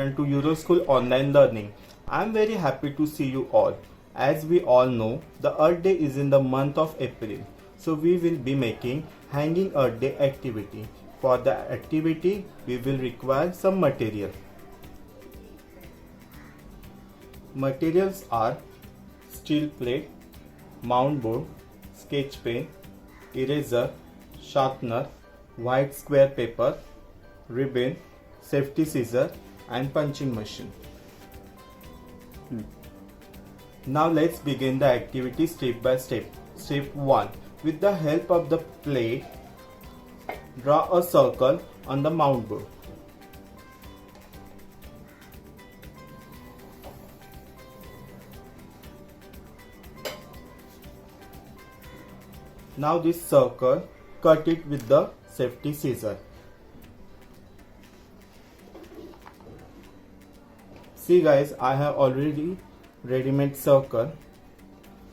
student to Euroschool Online Learning. I am very happy to see you all. As we all know, the Earth Day is in the month of April. So we will be making Hanging Earth Day activity. For the activity, we will require some material. Materials are steel plate, mount board, sketch pen, eraser, sharpener, white square paper, ribbon, safety scissor and punching machine. Now let's begin the activity step by step. Step 1. With the help of the plate, draw a circle on the mount board. Now this circle, cut it with the safety scissor. See guys, I have already ready-made circle.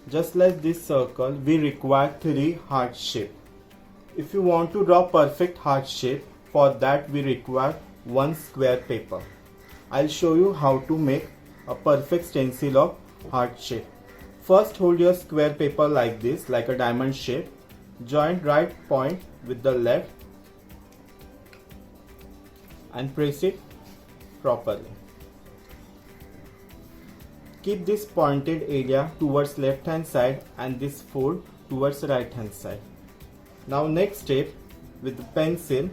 Just like this circle, we require 3 heart shape. If you want to draw perfect heart shape, for that we require 1 square paper. I'll show you how to make a perfect stencil of heart shape. First, hold your square paper like this, like a diamond shape. Join right point with the left and press it properly. Keep this pointed area towards left hand side and this fold towards right hand side. Now next step, with the pencil,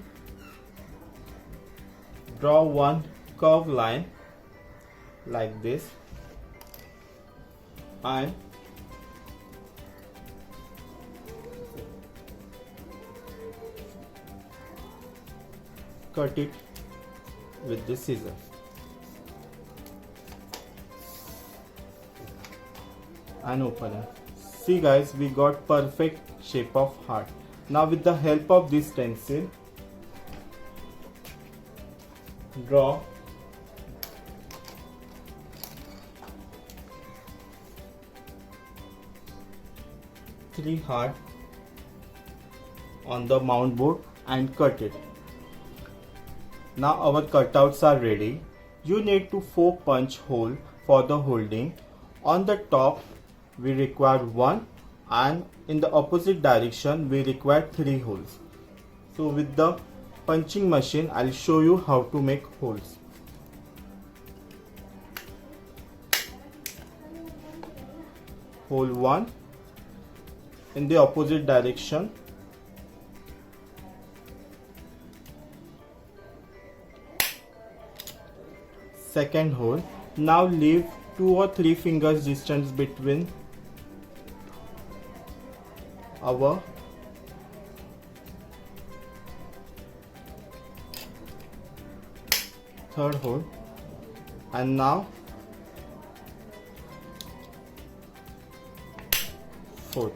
draw one curved line like this and cut it with the scissors. And open it. See guys, we got perfect shape of heart. Now with the help of this stencil, draw three heart on the mount board and cut it. Now our cutouts are ready. You need to 4 punch hole for the holding. On the top we require 1 and in the opposite direction we require 3 holes. So with the punching machine I'll show you how to make holes. Hole 1 in the opposite direction. Second hole. Now leave 2 or 3 fingers distance between our third hole, and now fourth.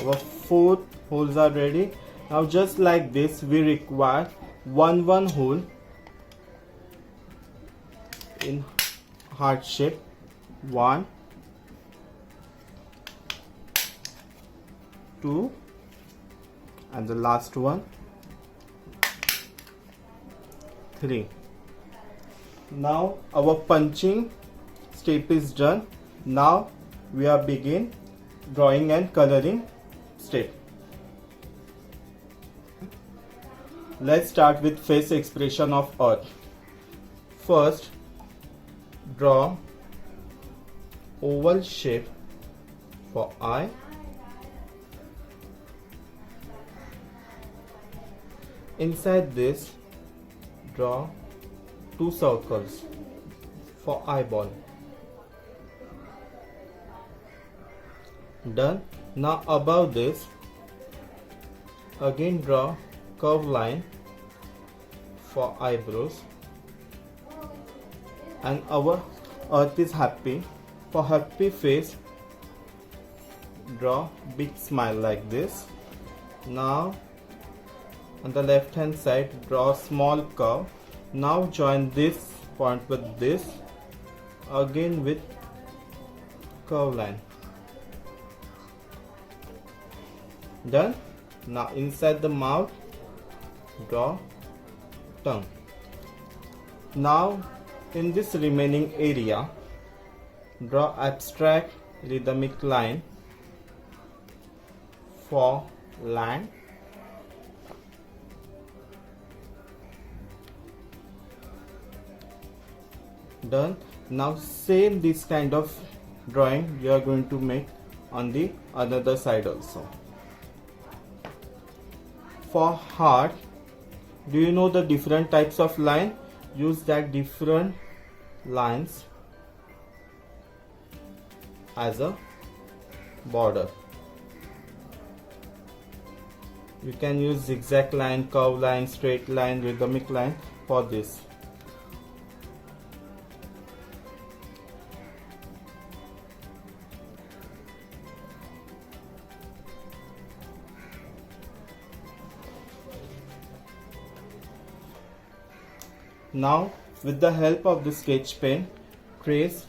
Our 4 holes are ready. Now just like this we require one hole in heart shape. 1, 2 and the last one 3. Now our punching step is done. Now we are begin drawing and coloring step. Let's start with face expression of Earth. First, draw oval shape for eye. Inside this, draw 2 circles for eyeball. Done. Now above this, again draw curved line for eyebrows. And our Earth is happy. For happy face, draw big smile like this. Now on the left hand side, draw small curve. Now join this point with this, again with curve line. Done. Now inside the mouth, draw tongue. Now In this remaining area, draw abstract rhythmic line for land. Done. Now same this kind of drawing you are going to make on the another side also. For heart, do you know the different types of line? Use that different lines as a border. You can use zigzag line, curve line, straight line, rhythmic line for this. Now with the help of the sketch pen, trace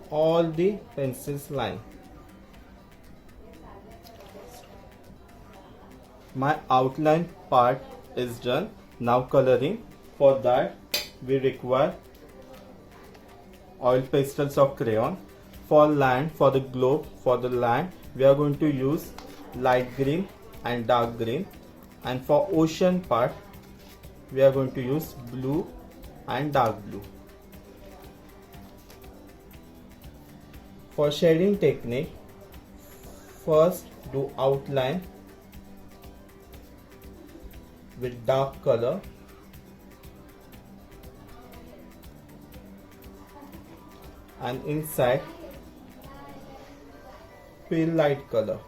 all the pencil's line. My outline part is done. Now coloring. For that we require oil pastels of crayon. For land, for the globe, for the land we are going to use light green and dark green, and for ocean part we are going to use blue and dark blue. For shading technique, first do outline with dark color, and inside fill light color.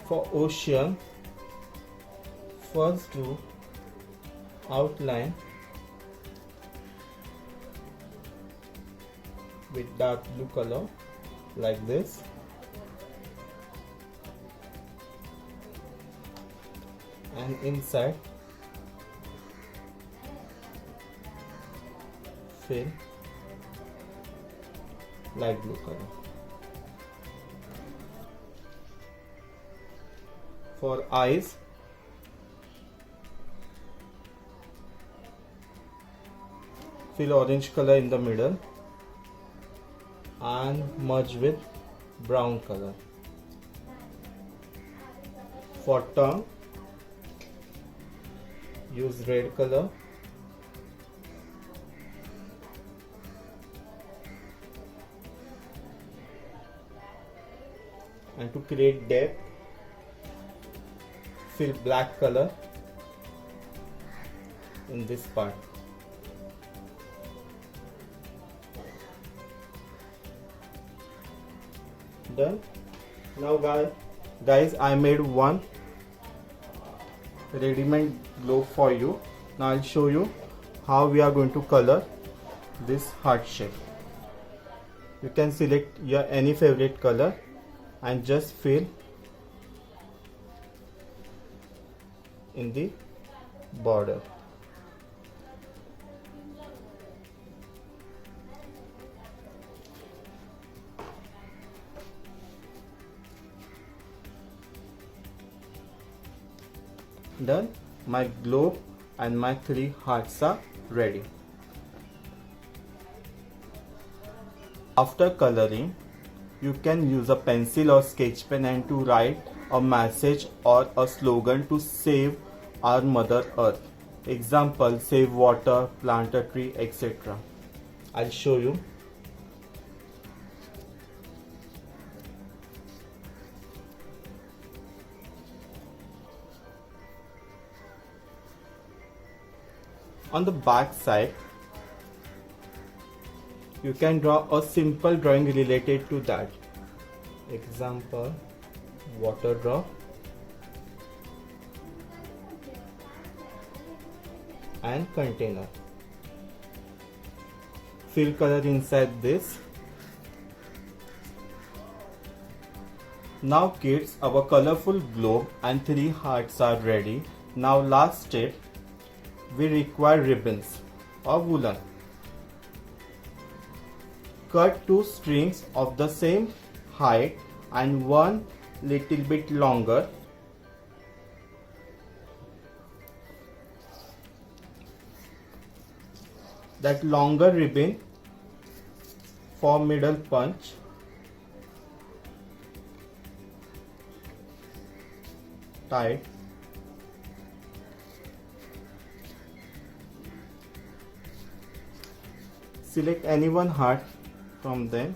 For ocean, first do outline with dark blue color like this, and inside fill light blue color. For eyes, fill orange color in the middle and merge with brown color. For tongue, use red color, and to create depth, fill black color in this part. Done. Now guys, I made one ready-made globe for you. Now I'll show you how we are going to color this heart shape. You can select your any favorite color and just fill in the border. Done. My globe and my 3 hearts are ready. After coloring, you can use a pencil or sketch pen and to write a message or a slogan to save our Mother Earth. Example, save water, plant a tree, etc. I'll show you. On the back side, you can draw a simple drawing related to that. Example, water drop and container. Fill color inside this. Now kids, our colorful globe and 3 hearts are ready. Now last step, we require ribbons or woolen. cut two strings of the same height and one little bit longer. That longer ribbon for middle punch. Tight. Select any one heart from them.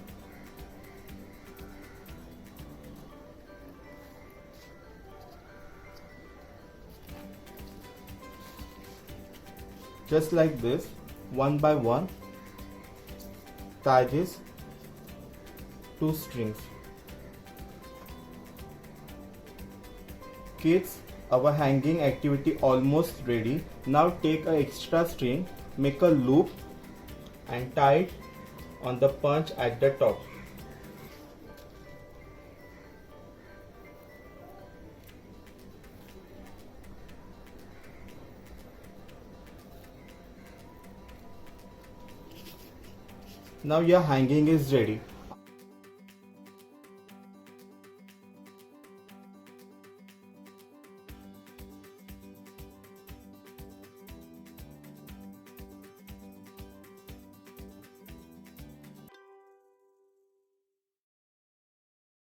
Just like this, one by one, tie these two strings. Kids, our hanging activity almost ready. Now take an extra string, make a loop and tie it on the punch at the top. Now your hanging is ready.